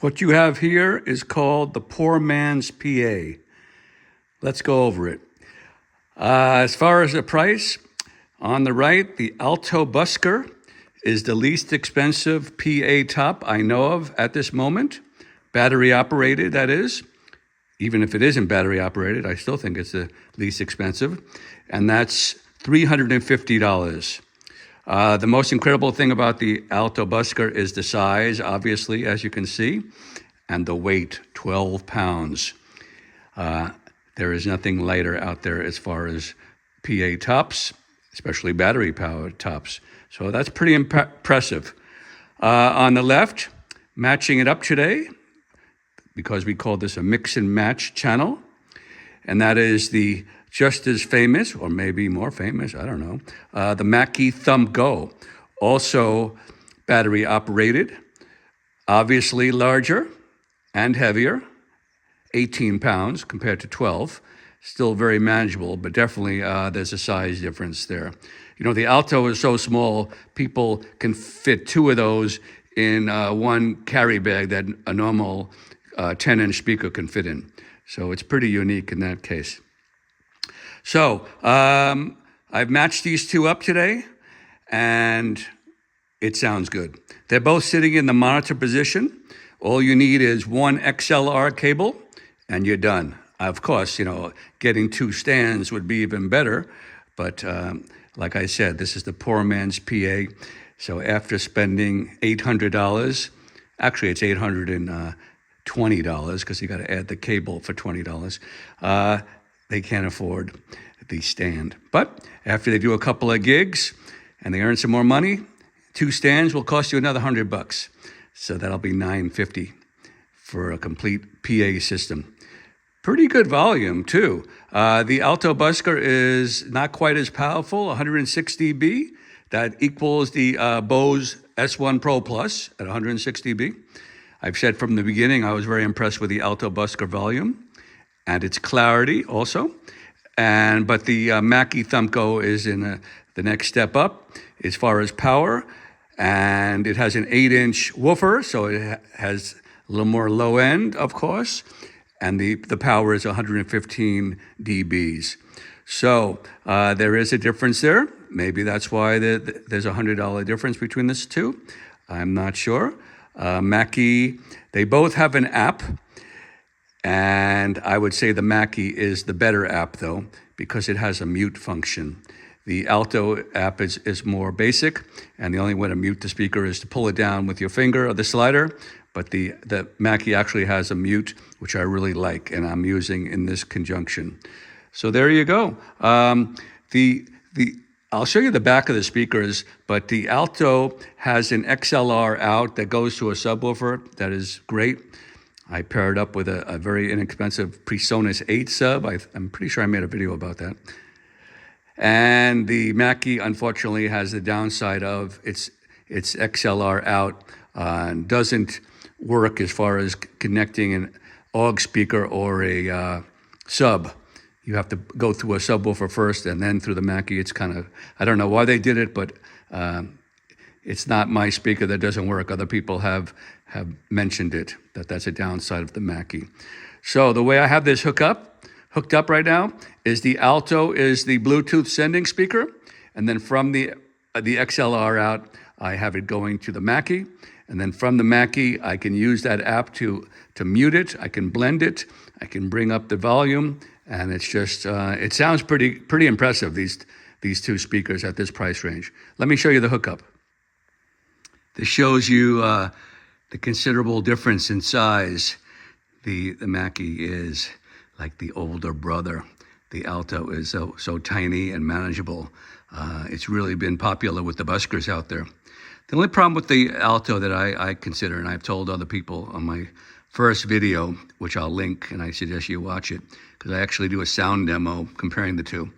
What you have here is called the poor man's PA. Let's go over it. As far as the price, on the right, the Alto Busker is the least expensive PA top I know of at this moment. Battery operated, that is. Even if it isn't battery operated, I still think it's the least expensive. And that's $350. The most incredible thing about the Alto Busker is the size, obviously, as you can see, and the weight, 12 pounds. There is nothing lighter out there as far as PA tops, especially battery-powered tops. So that's pretty impressive. On the left, matching it up today, because we call this a mix and match channel, and that is the just as famous, or maybe more famous, I don't know, the Mackie Thump Go, also battery operated, obviously larger and heavier, 18 pounds compared to 12, still very manageable, but definitely there's a size difference there. You know, the Alto is so small, people can fit two of those in one carry bag that a normal 10-inch speaker can fit in. So it's pretty unique in that case. So I've matched these two up today, and it sounds good. They're both sitting in the monitor position. All you need is one XLR cable, and you're done. Of course, you know, getting two stands would be even better, but like I said, this is the poor man's PA. So after spending $800, actually it's $820 because you got to add the cable for $20. They can't afford the stand. But after they do a couple of gigs and they earn some more money, two stands will cost you another $100. So that'll be $950 for a complete PA system. Pretty good volume too. The Alto Busker is not quite as powerful, 106 dB. That equals the Bose S1 Pro Plus at 106 dB. I've said from the beginning I was very impressed with the Alto Busker volume and its clarity also. But the Mackie Thump Go is in the next step up as far as power, and it has an 8-inch woofer, so it has a little more low end, of course, and the power is 115 dBs. So there is a difference there. Maybe that's why there's a $100 difference between these two. I'm not sure. Mackie, they both have an app, and I would say the Mackie is the better app though, because it has a mute function. The Alto app is more basic, and the only way to mute the speaker is to pull it down with your finger or the slider, but the Mackie actually has a mute, which I really like, and I'm using in this conjunction. So there you go. I'll show you the back of the speakers, but the Alto has an XLR out that goes to a subwoofer. That is great. I paired up with a very inexpensive PreSonus 8 sub. I'm pretty sure I made a video about that. And the Mackie, unfortunately, has the downside of its XLR out and doesn't work as far as connecting an aux speaker or a sub. You have to go through a subwoofer first and then through the Mackie. It's kind of, I don't know why they did it, but it's not my speaker that doesn't work. Other people have mentioned it, that's a downside of the Mackie. So the way I have this hooked up right now is the Alto is the Bluetooth sending speaker, and then from the XLR out, I have it going to the Mackie, and then from the Mackie, I can use that app to mute it. I can blend it. I can bring up the volume. And it's just, it sounds pretty impressive, these two speakers at this price range. Let me show you the hookup. This shows you the considerable difference in size. The Mackie is like the older brother. The Alto is so tiny and manageable. It's really been popular with the buskers out there. The only problem with the Alto that I consider, and I've told other people on my first video, which I'll link, and I suggest you watch it, because I actually do a sound demo comparing the two.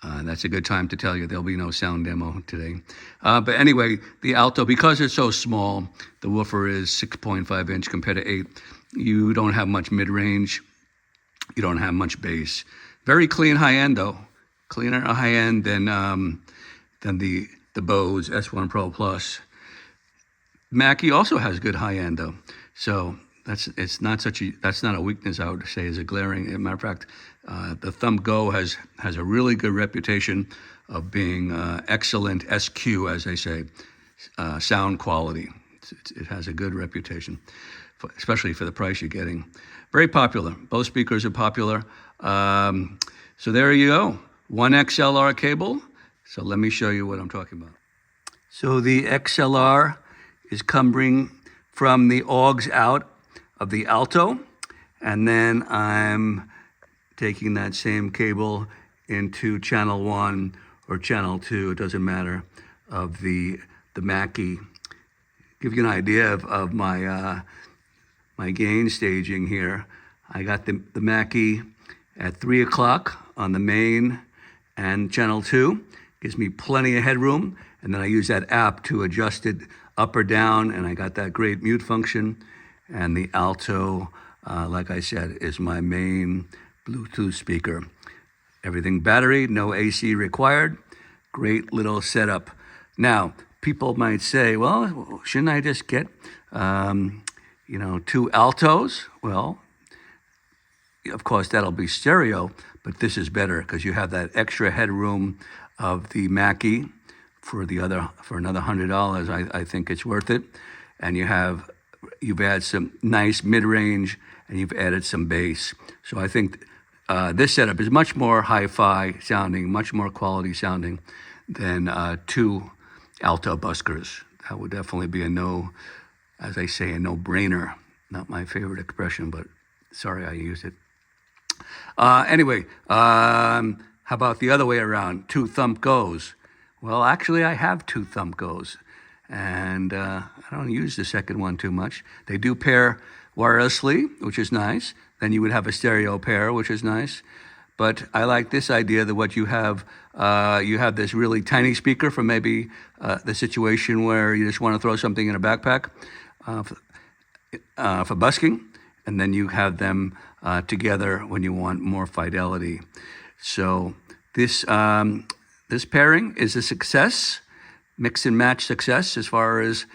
That's a good time to tell you there'll be no sound demo today. But anyway, the Alto, because it's so small, the woofer is 6.5 inch compared to 8. You don't have much mid-range. You don't have much bass. Very clean high-end though. Cleaner high-end than the Bose S1 Pro Plus. Mackie also has good high-end though. So that's not a weakness, I would say, is a glaring. As a matter of fact, the Thump Go has a really good reputation of being excellent SQ, as they say, sound quality. It has a good reputation, especially for the price you're getting. Very popular. Both speakers are popular. So there you go. One XLR cable. So let me show you what I'm talking about. So the XLR is coming from the augs out of the Alto, and then I'm taking that same cable into channel 1 or channel 2, it doesn't matter, of the Mackie. Give you an idea of my my gain staging here. I got the Mackie at 3 o'clock on the main and channel 2. Gives me plenty of headroom, and then I use that app to adjust it up or down, and I got that great mute function. And the Alto, like I said, is my main Bluetooth speaker. Everything battery, no AC required. Great little setup. Now, people might say, well, shouldn't I just get, 2 Altos? Well, of course, that'll be stereo, but this is better because you have that extra headroom of the Mackie for another $100. I think it's worth it. And you've added some nice mid-range, and you've added some bass. So I think this setup is much more hi-fi sounding, much more quality sounding than 2 Alto Buskers. That would definitely be a no-brainer. Not my favorite expression, but sorry I used it. Anyway, how about the other way around? 2 Thump Goes. Well, actually, I have 2 Thump Goes, and I don't use the second one too much. They do pair wirelessly, which is nice. Then you would have a stereo pair, which is nice. But I like this idea that what you have this really tiny speaker for maybe the situation where you just want to throw something in a backpack for busking, and then you have them together when you want more fidelity. So this pairing is a success, mix and match success as far as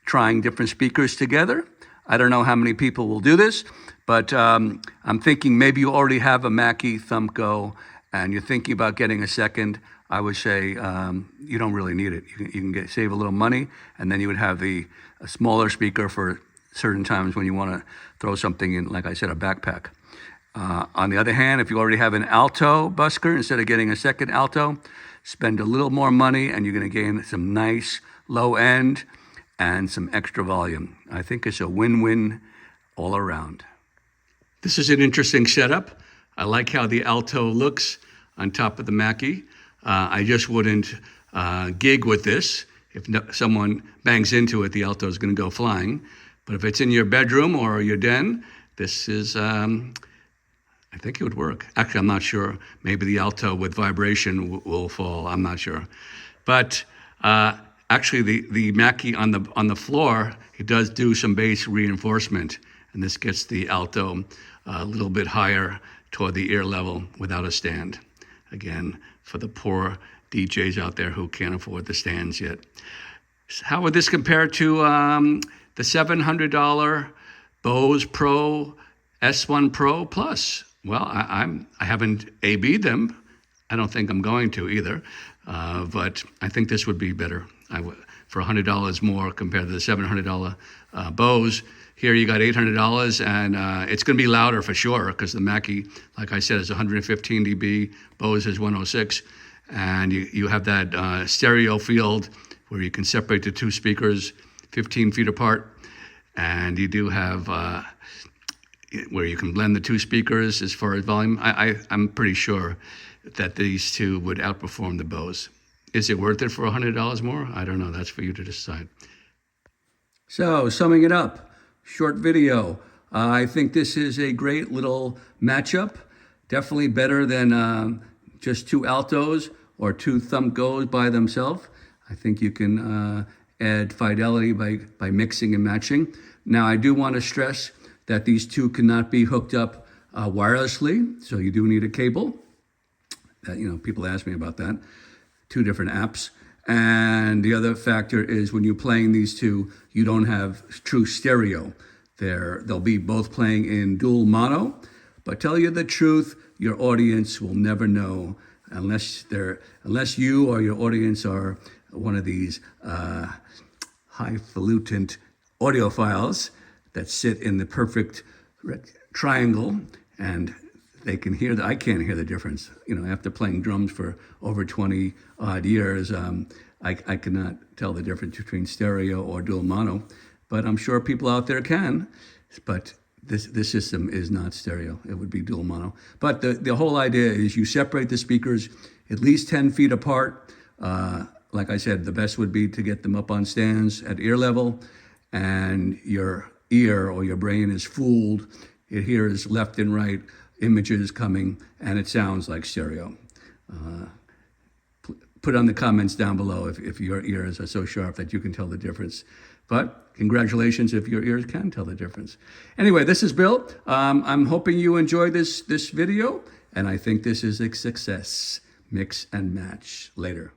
trying different speakers together. I don't know how many people will do this, but I'm thinking maybe you already have a Mackie Thump Go and you're thinking about getting a second. I would say you don't really need it. You can save a little money, and then you would have a smaller speaker for certain times when you want to throw something in, like I said, a backpack. On the other hand, if you already have an Alto Busker, instead of getting a second Alto, spend a little more money and you're going to gain some nice low end and some extra volume. I think it's a win-win all around. This is an interesting setup. I like how the Alto looks on top of the Mackie. I just wouldn't gig with this. If someone bangs into it, the Alto is going to go flying. But if it's in your bedroom or your den, this is, I think it would work. Actually, I'm not sure. Maybe the Alto with vibration will fall. I'm not sure. But actually, the Mackie on the floor, it does do some bass reinforcement, and this gets the Alto a little bit higher toward the ear level without a stand. Again, for the poor DJs out there who can't afford the stands yet. How would this compare to the $700 Bose Pro S1 Pro Plus? Well, I haven't AB'd them. I don't think I'm going to either, but I think this would be better for $100 more compared to the $700 Bose. Here you got $800, and it's going to be louder for sure because the Mackie, like I said, is 115 dB, Bose is 106, and you have that stereo field where you can separate the 2 speakers 15 feet apart, and you do have where you can blend the 2 speakers as far as volume. I'm pretty sure that these 2 would outperform the Bose. Is it worth it for $100 more? I don't know. That's for you to decide. So, summing it up, short video. I think this is a great little matchup. Definitely better than just 2 Altos or 2 Thump Goes by themselves. I think you can add fidelity by mixing and matching. Now, I do want to stress that these 2 cannot be hooked up wirelessly, so you do need a cable. People ask me about that. 2 different apps. And the other factor is when you're playing these two, you don't have true stereo. They'll be both playing in dual mono, but tell you the truth, your audience will never know unless you or your audience are one of these highfalutin audiophiles that sit in the perfect triangle, and they can hear I can't hear the difference. After playing drums for over 20 odd years, I cannot tell the difference between stereo or dual mono, but I'm sure people out there can. But this system is not stereo. It would be dual mono. But the whole idea is you separate the speakers at least 10 feet apart. Like I said, the best would be to get them up on stands at ear level, and your ear or your brain is fooled. It hears left and right images coming, and it sounds like stereo. Put on the comments down below if your ears are so sharp that you can tell the difference. But congratulations if your ears can tell the difference. Anyway, this is Bill. I'm hoping you enjoyed this video, and I think this is a success. Mix and match. Later.